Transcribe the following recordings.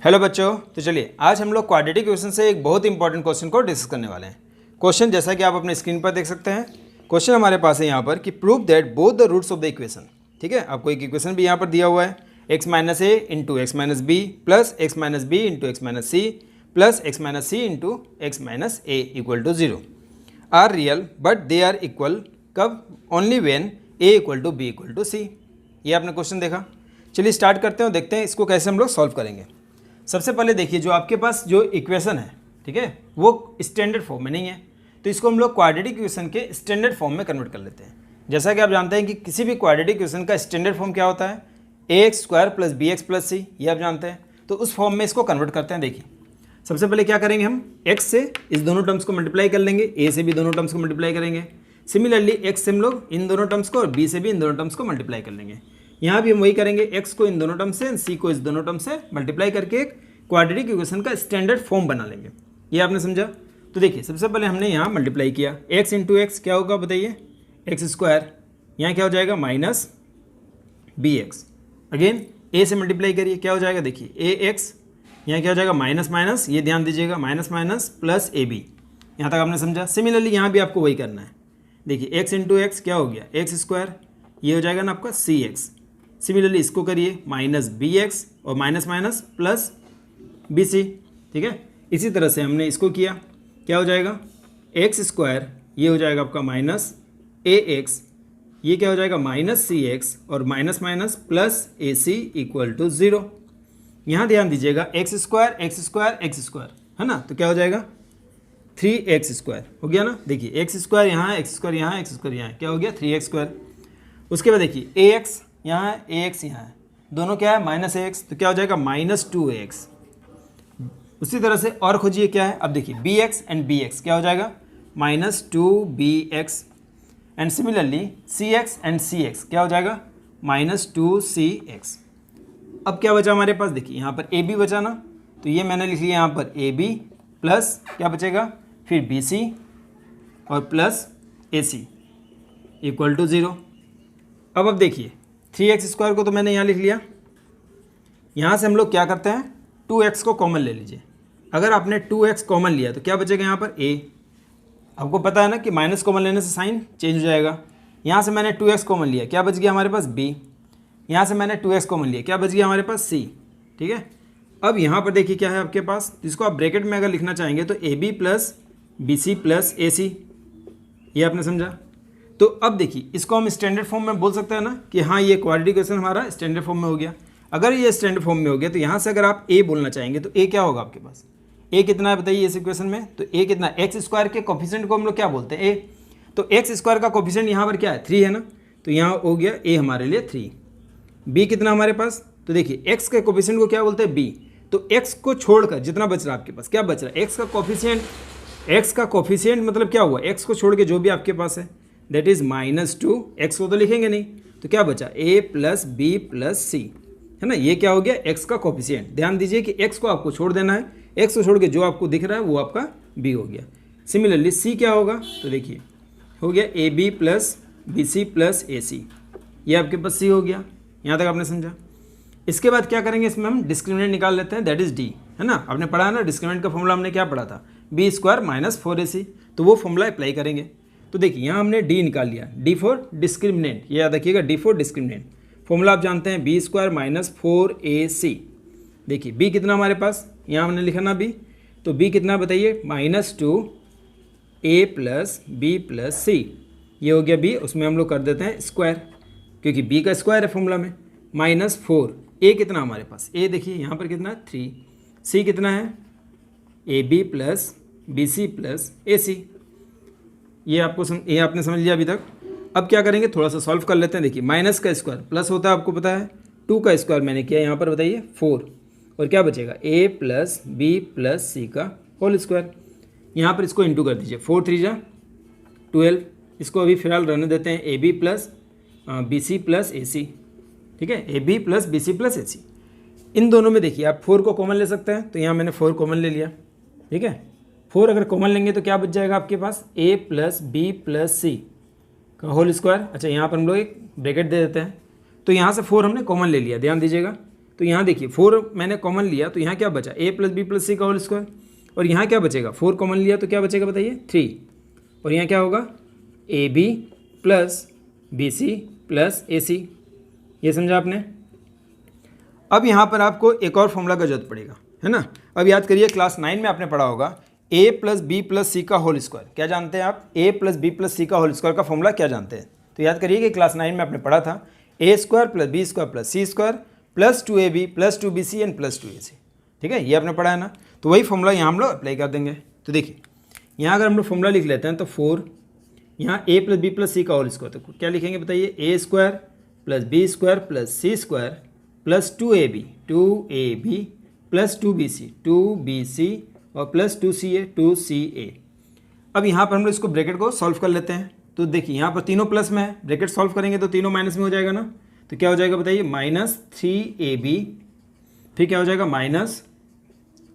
Hello बच्चों, तो चलिए आज हम लोग क्वाड्रेटिक इक्वेशन से एक बहुत इंपॉर्टेंट क्वेश्चन को डिस्कस करने वाले हैं। क्वेश्चन जैसा कि आप अपने स्क्रीन पर देख सकते हैं, क्वेश्चन हमारे पास है यहाँ पर कि prove that both the roots of the equation. ठीक है, आपको एक इक्वेशन भी यहाँ पर दिया हुआ है, x minus a into x minus b plus x minus b into x minus c plus x minus c into x minus a equal to 0 are real but they are equal कब? Only when a equal to b equal to c. ये आपने question देखा। चलिए start करते हैं और देखते हैं इसको कैसे हम लोग सॉल्व करेंगे। सबसे पहले देखिए, जो आपके पास जो इक्वेशन है, ठीक है, वो स्टैंडर्ड फॉर्म में नहीं है, तो इसको हम लोग क्वाड्रेटिक इक्वेशन के स्टैंडर्ड फॉर्म में कन्वर्ट कर लेते हैं। जैसा कि आप जानते हैं कि किसी भी क्वाड्रेटिक इक्वेशन का स्टैंडर्ड फॉर्म क्या होता है, a x square plus b x plus c, ये आप जानते हैं। तो उस फॉर्म में इसको कन्वर्ट करते हैं। देखिए सबसे पहले क्या करेंगे, हम x से इस दोनों टर्म्स को मल्टीप्लाई कर लेंगे, a से भी दोनों टर्म्स को मल्टीप्लाई करेंगे। सिमिलरली x से हम लोग इन दोनों टर्म्स को और b से भी इन दोनों टर्म्स को मल्टीप्लाई कर लेंगे। यहाँ भी हम वही करेंगे, x को इन दोनों टर्म से, c को इस दोनों टर्म से मल्टीप्लाई करके एक क्वाड्रेटिक इक्वेशन का स्टैंडर्ड फॉर्म बना लेंगे। ये आपने समझा। तो देखिए सबसे पहले हमने यहाँ मल्टीप्लाई किया, x इंटू एक्स क्या होगा बताइए, एक्स स्क्वायर, यहाँ क्या हो जाएगा minus B X. Again a से मल्टीप्लाई करिए, क्या हो जाएगा देखिए ए एक्स, यहाँ क्या हो जाएगा माइनस माइनस, ये ध्यान दीजिएगा, minus minus plus A B. यहाँ तक आपने समझा। सिमिलरली यहाँ भी आपको वही करना है। देखिए x इंटू एक्स क्या हो गया, एक्स स्क्वायर, ये हो जाएगा ना आपका सी एक्स। सिमिलरली इसको करिए माइनस बी एक्स और minus minus plus B C. ठीक है, इसी तरह से हमने इसको किया, क्या हो जाएगा एक्स स्क्वायर, ये हो जाएगा आपका माइनस ए एक्स, ये क्या हो जाएगा माइनस सी एक्स और minus minus plus A C equal to 0। यहाँ ध्यान दीजिएगा, X square X square X square है ना, तो क्या हो जाएगा 3x स्क्वायर हो गया ना। देखिए एक्स स्क्वायर यहाँ है, एक्स स्क्वायर यहाँ है, एक्स स्क्वायर यहाँ है, क्या हो गया 3x स्क्वायर। उसके बाद देखिए ए एक्स यहाँ है, ए एक्स यहाँ है, दोनों क्या है माइनस ए एक्स, तो क्या हो जाएगा माइनस 2x। उसी तरह से और खोजिए क्या है, अब देखिए B X and B X क्या हो जाएगा minus 2bx and similarly C X and C X क्या हो जाएगा माइनस 2cx। अब क्या बचा हमारे पास, देखिए यहाँ पर ए बी बचा ना, तो ये मैंने लिख लिया यहाँ पर ए बी प्लस क्या बचेगा फिर बी सी और plus A C equal to 0। अब देखिए 3x स्क्वायर को तो मैंने यहाँ लिख लिया, यहाँ से हम लोग क्या करते हैं 2x को कॉमन ले लीजिए। अगर आपने 2x कॉमन लिया तो क्या बचेगा यहाँ पर a। आपको पता है ना कि माइनस कॉमन लेने से साइन चेंज हो जाएगा। यहाँ से मैंने 2x कॉमन लिया, क्या बच गया हमारे पास b। यहाँ से मैंने 2x कॉमन लिया, क्या बच गया हमारे पास c। ठीक है, अब यहाँ पर देखिए क्या है आपके पास, जिसको आप ब्रैकेट में अगर लिखना चाहेंगे तो a b plus B c plus A c. ये आपने समझा। तो अब देखिए इसको हम स्टैंडर्ड फॉर्म में बोल सकते हैं ना कि हाँ ये क्वाड्रेटिक इक्वेशन हमारा स्टैंडर्ड फॉर्म में हो गया। अगर ये स्टैंडर्ड फॉर्म में हो गया तो यहाँ से अगर आप ए बोलना चाहेंगे तो ए क्या होगा आपके पास, ए कितना है बताइए इस इक्वेशन में, तो ए कितना, एक्स स्क्वायर के कोफिशिएंट को हम लोग क्या बोलते हैं ए। तो एक्स स्क्वायर का कोफिशिएंट यहाँ पर क्या है 3 है ना, तो यहाँ हो गया ए हमारे लिए 3। बी कितना हमारे पास, तो देखिए एक्स के कोफिशिएंट को क्या बोलते हैं बी, तो एक्स को छोड़कर जितना बच रहा है आपके पास, क्या बच रहा है एक्स का कोफिशिएंट। एक्स का कोफिशिएंट मतलब क्या हुआ, एक्स को छोड़ के जो भी आपके पास है दैट इज -2। एक्स को तो लिखेंगे नहीं, तो क्या बचा a प्लस बी प्लस सी है ना, ये क्या हो गया एक्स का कोफिशिएंट। ध्यान दीजिए कि एक्स को आपको छोड़ देना है, एक्स को छोड़ के जो आपको दिख रहा है वो आपका b हो गया। सिमिलरली c क्या होगा, तो देखिए हो गया a b plus B c plus A c, ये आपके पास c हो गया। यहाँ तक आपने समझा। इसके बाद क्या करेंगे, इसमें हम डिस्क्रिमिनेंट निकाल लेते हैं, दैट इज d है ना। आपने पढ़ा है ना डिस्क्रिमिनेंट का फॉर्मूला, हमने क्या पढ़ा था बी स्क्वायर माइनस 4ac, तो वो फॉर्मूला अप्लाई करेंगे। तो देखिए यहाँ हमने d निकाल लिया, d फॉर डिस्क्रिमिनेंट, ये याद रखिएगा d फॉर डिस्क्रिमिनेंट। फॉर्मूला आप जानते हैं बी स्क्वायर माइनस 4ac। देखिए b कितना हमारे पास, यहाँ हमने लिखा ना b, तो b कितना बताइए -2a plus B plus c, ये हो गया b, उसमें हम लोग कर देते हैं स्क्वायर क्योंकि b का स्क्वायर है फॉर्मूला में, -4। a कितना हमारे पास, a देखिए यहाँ पर कितना 3, c कितना है a b plus B c plus A c. ये आपने समझ लिया अभी तक। अब क्या करेंगे, थोड़ा सा सॉल्व कर लेते हैं। देखिए माइनस का स्क्वायर प्लस होता है, आपको पता है 2 का स्क्वायर मैंने किया यहाँ पर बताइए 4, और क्या बचेगा a plus B plus C का होल स्क्वायर। यहाँ पर इसको इंटू कर दीजिए, 4 3 जा 12। इसको अभी फिलहाल रहने देते हैं a b plus B c plus A c. ठीक है, a b plus B c plus A c. इन दोनों में देखिए आप 4 को कॉमन ले सकते हैं, तो यहाँ मैंने 4 कॉमन ले लिया। ठीक है, 4 अगर कॉमन लेंगे तो क्या बच जाएगा आपके पास a plus B plus C का होल स्क्वायर। अच्छा यहाँ पर हम लोग एक ब्रैकेट दे देते हैं, तो यहाँ से 4 हमने कॉमन ले लिया, ध्यान दीजिएगा। तो यहाँ देखिए 4 मैंने कॉमन लिया तो यहाँ क्या बचा a plus B plus C का होल स्क्वायर, और यहाँ क्या बचेगा 4 कॉमन लिया तो क्या बचेगा बताइए 3, और यहाँ क्या होगा a b plus B c plus A c. ये समझा आपने। अब यहाँ पर आपको एक और फॉर्मूला का जरूरत पड़ेगा, है ना। अब याद करिए क्लास 9 में आपने पढ़ा होगा a plus B plus C का होल स्क्वायर। क्या जानते हैं आप, a plus B plus C का होल स्क्वायर का फॉर्मूला क्या जानते हैं? तो याद करिए कि क्लास 9 में आपने पढ़ा था a square plus B square plus C square plus 2ab plus 2bc and plus 2ac। ठीक है, ये आपने पढ़ा है ना। तो वही फॉर्मूला यहाँ हम लोग अप्लाई कर देंगे। तो देखिए यहाँ अगर हम लोग फॉर्मूला लिख लेते हैं तो 4 यहाँ a plus B plus C का होल स्क्वायर, तो क्या लिखेंगे बताइए, a square plus B square plus C square plus 2ab plus 2bc और प्लस 2ca। अब यहाँ पर हम लोग इसको ब्रैकेट को सॉल्व कर लेते हैं। तो देखिए यहाँ पर तीनों प्लस में है, ब्रैकेट सॉल्व करेंगे तो तीनों माइनस में हो जाएगा ना। तो क्या हो जाएगा बताइए, -3ab, फिर क्या हो जाएगा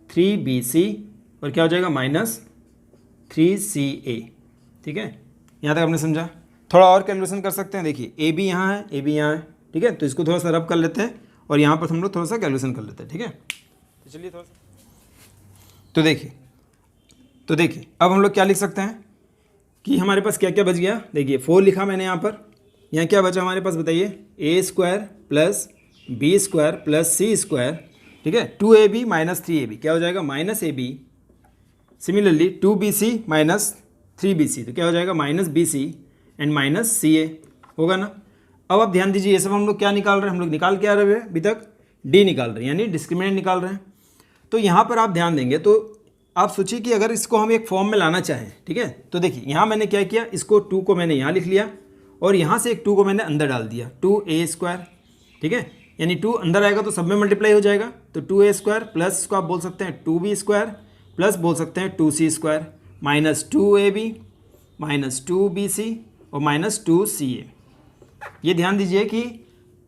-3bc और क्या हो जाएगा -3ca। ठीक है, यहाँ तक आपने समझा। थोड़ा और कैलकुलेशन कर सकते हैं। देखिए ए बी यहाँ है, ए बी यहाँ है, ठीक है। तो इसको थोड़ा सा रब कर लेते हैं और यहाँ पर हम लोग थोड़ा सा कैलकुलेशन कर लेते हैं। ठीक है, तो चलिए थोड़ा सा तो देखिए अब हम लोग क्या लिख सकते हैं कि हमारे पास क्या क्या बच गया। देखिए 4 लिखा मैंने यहाँ पर, यहाँ क्या बचा हमारे पास बताइए, a square plus B square plus C square, ठीक है, 2ab माइनस 3ab क्या हो जाएगा -ab। Similarly 2bc minus 3bc तो क्या हो जाएगा -bc एंड -ca होगा ना। अब आप ध्यान दीजिए, ये सब हम लोग क्या निकाल रहे हैं, हम लोग निकाल के आ रहे हैं अभी तक d निकाल रहे हैं, यानी डिस्क्रिमिनेंट निकाल रहे हैं। तो यहाँ पर आप ध्यान देंगे तो आप सोचिए कि अगर इसको हम एक फॉर्म में लाना चाहें, ठीक है, तो देखिए यहाँ मैंने क्या किया, इसको 2 को मैंने यहाँ लिख लिया और यहाँ से एक 2 को मैंने अंदर डाल दिया, 2a स्क्वायर, ठीक है, यानी 2 अंदर आएगा तो सब में मल्टीप्लाई हो जाएगा। तो 2a स्क्वायर प्लस इसको आप बोल सकते हैं 2b स्क्वायर प्लस बोल सकते हैं 2c square minus 2ab minus 2bc और माइनस 2ca। ये ध्यान दीजिए कि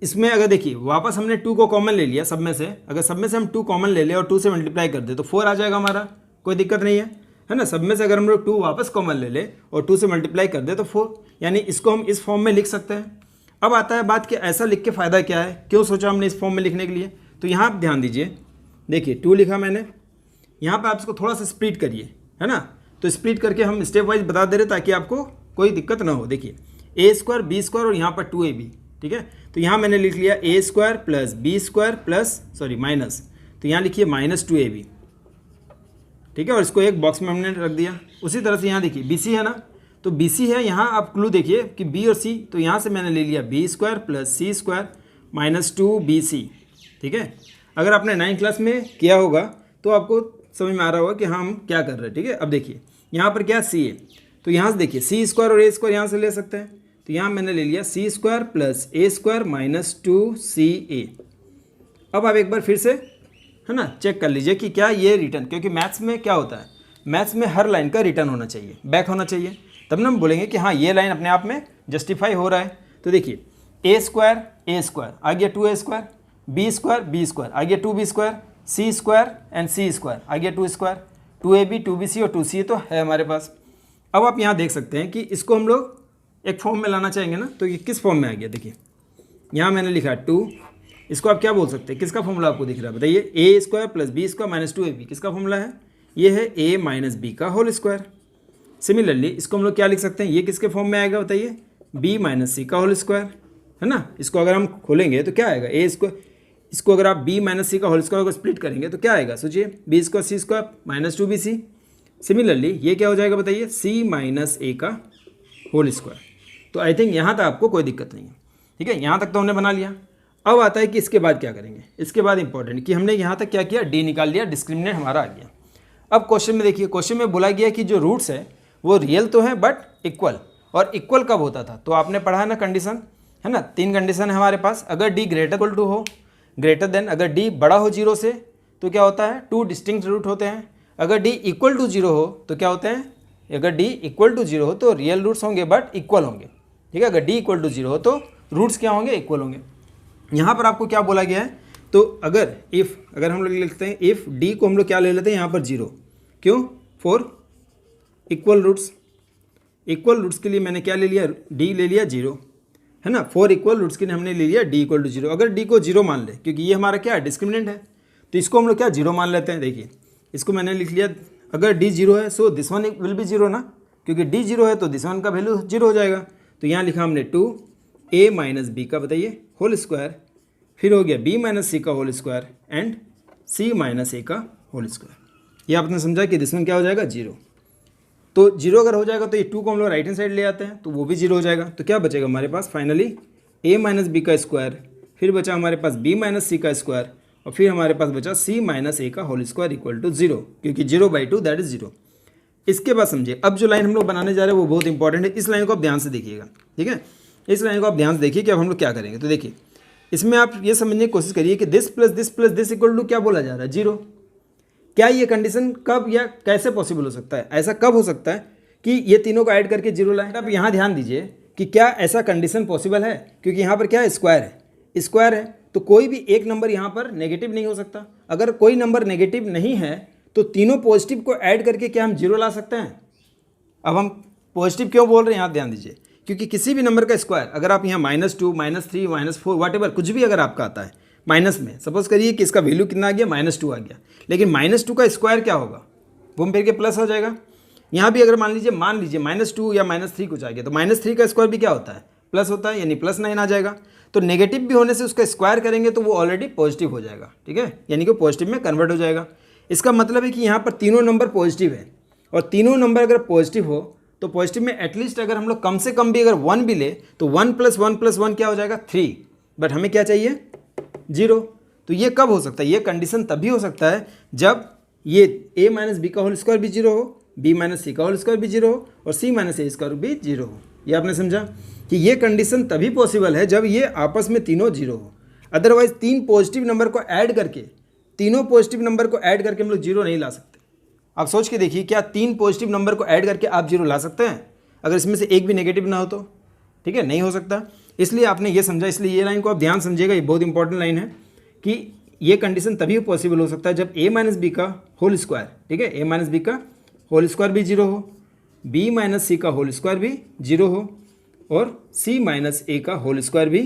इसमें अगर देखिए वापस हमने 2 को कॉमन ले लिया सब में से, अगर सब में से हम 2 कॉमन ले लें और 2 से मल्टीप्लाई कर दे तो 4 आ जाएगा हमारा, कोई दिक्कत नहीं है ना। सब में से अगर हम लोग 2 वापस कॉमन ले लें और 2 से मल्टीप्लाई कर दे तो 4, यानी इसको हम इस फॉर्म में लिख सकते हैं। अब आता है बात कि ऐसा लिख के फ़ायदा क्या है, क्यों सोचा हमने इस फॉर्म में लिखने के लिए। तो यहाँ आप ध्यान दीजिए, देखिए 2 लिखा मैंने, यहाँ पर आप इसको थोड़ा सा स्प्लिट करिए, है ना। तो स्प्लिट करके हम स्टेप वाइज बता दे रहे ताकि आपको कोई दिक्कत ना हो। देखिए a स्क्वायर बी स्क्वायर और यहाँ पर 2ab, ठीक है। तो यहाँ मैंने लिख लिया a square plus B square plus minus, तो यहाँ लिखिए -2ab, ठीक है, और इसको एक बॉक्स में हमने रख दिया। उसी तरह से यहाँ देखिए BC है ना, तो BC है, यहाँ आप क्लू देखिए कि B और C, तो यहाँ से मैंने ले लिया b square plus C square minus 2bc, ठीक है। अगर आपने 9th क्लास में किया होगा तो आपको समझ में आ रहा होगा कि हम क्या कर रहे हैं, ठीक है। अब देखिए यहाँ पर क्या C है, तो यहाँ से देखिए c स्क्वायर और a स्क्वायर यहाँ से ले सकते हैं, तो यहाँ मैंने ले लिया c square plus a square minus 2ca। अब आप एक बार फिर से, है ना, चेक कर लीजिए कि क्या ये रिटर्न, क्योंकि मैथ्स में क्या होता है, मैथ्स में हर लाइन का रिटर्न होना चाहिए, बैक होना चाहिए, तब ना हम बोलेंगे कि हाँ ये लाइन अपने आप में जस्टिफाई हो रहा है। तो देखिए a स्क्वायर आ गया 2a स्क्वायर, b स्क्वायर आ गया 2b square, c square and c square आ गया 2 स्क्वायर, 2ab 2bc और 2ca तो है हमारे पास। अब आप यहाँ देख सकते हैं कि इसको हम लोग एक फॉर्म में लाना चाहेंगे ना, तो ये किस फॉर्म में आ गया। देखिए यहाँ मैंने लिखा है 2, इसको आप क्या बोल सकते हैं, किसका फॉर्मूला आपको दिख रहा है बताइए, a square plus B square minus 2ab किसका फॉर्मूला है, ये है a माइनस बी का होल स्क्वायर। सिमिलरली इसको हम लोग क्या लिख सकते हैं, ये किसके फॉर्म में आएगा बताइए, b माइनस सी का होल स्क्वायर, है ना। इसको अगर हम खोलेंगे तो क्या आएगा, a स्क्वायर, इसको अगर आप b माइनस सी का होल स्क्वायर को स्प्लिट करेंगे तो क्या आएगा, सोचिए b स्क्वायर सी स्क्वायर माइनस 2bc। सिमिलरली ये क्या हो जाएगा बताइए, c माइनस a का होल स्क्वायर। तो आई थिंक यहाँ तक आपको कोई दिक्कत नहीं है, ठीक है, यहाँ तक तो हमने बना लिया। अब आता है कि इसके बाद क्या करेंगे। इसके बाद इंपॉर्टेंट कि हमने यहाँ तक क्या किया, डी निकाल लिया, डिस्क्रिमिनेंट हमारा आ गया। अब क्वेश्चन में देखिए, क्वेश्चन में बोला गया कि जो रूट्स है वो रियल तो है बट इक्वल, और इक्वल कब होता था, तो आपने पढ़ा है ना कंडीशन, है ना, 3 कंडीशन है हमारे पास। अगर डी ग्रेटर इक्वल टू हो, ग्रेटर देन, अगर डी बड़ा हो 0 से तो क्या होता है, 2 डिस्टिंक्ट रूट होते हैं। अगर डी इक्वल टू 0 हो तो क्या होते हैं, अगर डी इक्वल टू 0 हो तो रियल रूट्स होंगे बट इक्वल होंगे, ठीक है। अगर डी इक्वल टू 0 हो तो रूट्स क्या होंगे, इक्वल होंगे। यहाँ पर आपको क्या बोला गया है, तो अगर हम लोग लिखते हैं इफ़ डी को हम लोग क्या ले लेते हैं यहाँ पर 0, क्यों, for equal roots. Equal roots के लिए मैंने क्या ले लिया, डी ले लिया 0, है ना। 4 इक्वल रूट्स के लिए हमने ले लिया d इक्वल टू 0। अगर d को 0 मान ले, क्योंकि ये हमारा क्या है, डिस्क्रिमिनेंट है, तो इसको हम लोग क्या 0 मान लेते हैं। देखिए इसको मैंने लिख लिया, अगर d 0 है so this one will be 0 ना, क्योंकि d 0 है तो दिस वन का वैल्यू 0 हो जाएगा। तो यहाँ लिखा हमने 2a माइनस बी का बताइए होल स्क्वायर, फिर हो गया b माइनस सी का whole square and c minus a का होल स्क्वायर। ये आपने समझा कि दिस वन क्या हो जाएगा 0। तो 0 अगर हो जाएगा तो ये 2 को हम लोग राइट हैंड साइड ले आते हैं तो वो भी 0 हो जाएगा। तो क्या बचेगा हमारे पास फाइनली a माइनस बी का स्क्वायर, फिर बचा हमारे पास b माइनस सी का स्क्वायर और फिर हमारे पास बचा c माइनस a का होल स्क्वायर इक्वल टू 0, क्योंकि 0/2 दैट इज 0। इसके बाद समझिए अब जो लाइन हम लोग बनाने जा रहे हैं वो बहुत इंपॉर्टेंट है। इस लाइन को आप ध्यान से देखिएगा, ठीक है। इस लाइन को आप ध्यान से देखिए कि अब हम लोग क्या करेंगे। तो देखिए इसमें आप ये समझने की कोशिश करिए कि this plus this equal to क्या बोला जा रहा है 0। क्या ये कंडीशन कब या कैसे पॉसिबल हो सकता है, ऐसा कब हो सकता है कि ये तीनों को ऐड करके 0 लाएं। अब यहाँ ध्यान दीजिए कि क्या ऐसा कंडीशन पॉसिबल है, क्योंकि यहाँ पर क्या है स्क्वायर है तो कोई भी एक नंबर यहाँ पर नेगेटिव नहीं हो सकता। अगर कोई नंबर नेगेटिव नहीं है तो तीनों पॉजिटिव को ऐड करके क्या हम 0 ला सकते हैं। अब हम पॉजिटिव क्यों बोल रहे हैं यहाँ ध्यान दीजिए, क्योंकि किसी भी नंबर का स्क्वायर अगर आप यहाँ -2 -3 -4 वॉट कुछ भी अगर आपका आता है माइनस में, सपोज करिए कि इसका वैल्यू कितना आ गया -2 आ गया, लेकिन -2 का स्क्वायर क्या होगा, घूम फिर के प्लस हो जाएगा। यहाँ भी अगर मान लीजिए -2 या -3 कुछ आ गया तो -3 का स्क्वायर भी क्या होता है प्लस होता है, यानी +9 आ जाएगा। तो नेगेटिव भी होने से उसका स्क्वायर करेंगे तो वो ऑलरेडी पॉजिटिव हो जाएगा, ठीक है, यानी कि पॉजिटिव में कन्वर्ट हो जाएगा। इसका मतलब है कि यहाँ पर तीनों नंबर पॉजिटिव है और तीनों नंबर अगर पॉजिटिव हो तो पॉजिटिव में एटलीस्ट अगर हम लोग कम से कम भी अगर 1 भी ले तो 1 + 1 + 1 क्या हो जाएगा 3, बट हमें क्या चाहिए 0। तो ये कब हो सकता है, ये कंडीशन तभी हो सकता है जब ये a माइनस बी का होल स्क्वायर भी 0 हो, b माइनस सी का होल स्क्वायर भी 0 हो और c माइनस a स्क्वायर भी 0 हो। ये आपने समझा कि ये कंडीशन तभी पॉसिबल है जब ये आपस में तीनों 0 हो। अदरवाइज तीन पॉजिटिव नंबर को ऐड करके, तीनों पॉजिटिव नंबर को ऐड करके हम लोग 0 नहीं ला सकते। आप सोच के देखिए क्या 3 पॉजिटिव नंबर को ऐड करके आप 0 ला सकते हैं अगर इसमें से एक भी नेगेटिव ना हो तो, ठीक है, नहीं हो सकता। इसलिए आपने ये समझा, इसलिए ये लाइन को आप ध्यान समझिएगा, ये बहुत इंपॉर्टेंट लाइन है कि ये कंडीशन तभी पॉसिबल हो सकता है जब a माइनस बी का होल स्क्वायर, ठीक है, a माइनस बी का होल स्क्वायर भी 0 हो, b माइनस सी का होल स्क्वायर भी 0 हो और c माइनस a का होल स्क्वायर भी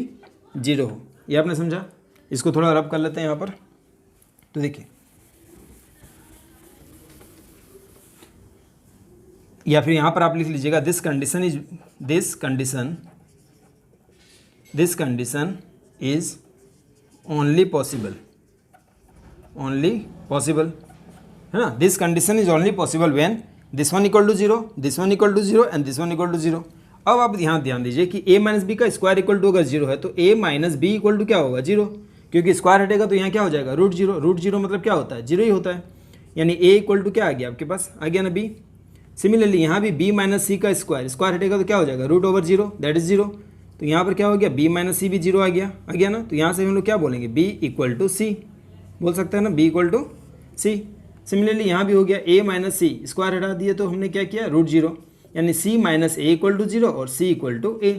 0 हो। ये आपने समझा। इसको थोड़ा रब कर लेते हैं यहाँ पर। तो देखिए या फिर यहाँ पर आप लिख लीजिएगा this condition is only possible है ना। This condition is only possible when this one equal to 0, this one equal to 0 and this one equal to 0। अब आप यहाँ ध्यान दीजिए कि a माइनस बी का स्क्वायर इक्वल टू अगर 0 है तो a minus B equal to क्या होगा 0, क्योंकि स्क्वायर हटेगा तो यहाँ क्या हो जाएगा √0 मतलब क्या होता है 0 ही होता है, यानी a इक्वल टू क्या आ गया आपके पास, आ गया ना b। सिमिलरली यहाँ भी b माइनस सी का स्क्वायर हटेगा तो क्या हो जाएगा √0 दैट इज 0। तो यहाँ पर क्या हो गया b माइनस सी भी 0 आ गया ना। तो यहाँ से हम लोग क्या बोलेंगे b इक्वल टू सी बोल सकते हैं ना, b equal to C. Similarly यहाँ भी हो गया a माइनस सी, स्क्वायर हटा दिए तो हमने क्या किया √0, यानी c minus a equal to 0 और c इक्वल टू a।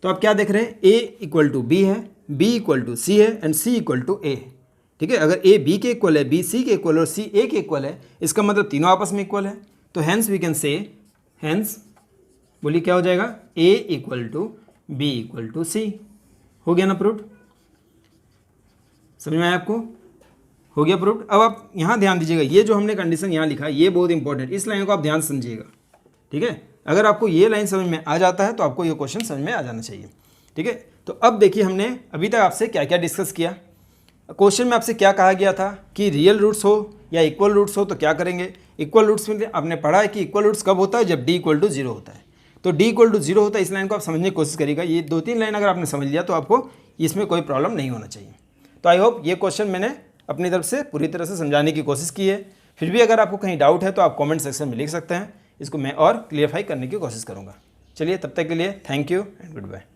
तो आप क्या देख रहे हैं, a इक्वल टू b है, b इक्वल टू c है and c equal to a, ठीक है। अगर a b के इक्वल है, b c के इक्वल और c a के इक्वल है, इसका मतलब तीनों आपस में इक्वल है। तो hence we can say, hence बोलिए क्या हो जाएगा a equal to b equal to c। हो गया ना प्रूव्ड, समझ में आया आपको, हो गया प्रूव्ड। अब आप यहाँ ध्यान दीजिएगा, ये जो हमने कंडीशन यहाँ लिखा है ये बहुत इंपॉर्टेंट, इस लाइन को आप ध्यान से समझिएगा, ठीक है। अगर आपको ये लाइन समझ में आ जाता है तो आपको ये क्वेश्चन समझ में आ जाना चाहिए, ठीक है। तो अब देखिए हमने अभी तक आपसे क्या क्या डिस्कस किया। क्वेश्चन में आपसे क्या कहा गया था कि रियल रूट्स हो या इक्वल रूट्स हो तो क्या करेंगे। इक्वल रूट्स में आपने पढ़ा है कि इक्वल रूट्स कब होता है, जब d इक्वल टू 0 होता है। तो d इक्वल टू 0 होता है, इस लाइन को आप समझने की कोशिश करिएगा। ये 2-3 लाइन अगर आपने समझ लिया तो आपको इसमें कोई प्रॉब्लम नहीं होना चाहिए। तो आई होप ये क्वेश्चन मैंने अपनी तरफ से पूरी तरह से समझाने की कोशिश की है। फिर भी अगर आपको कहीं डाउट है तो आप कमेंट सेक्शन में लिख सकते हैं, इसको मैं और क्लियरफाई करने की कोशिश करूँगा। चलिए तब तक के लिए thank you and good bye.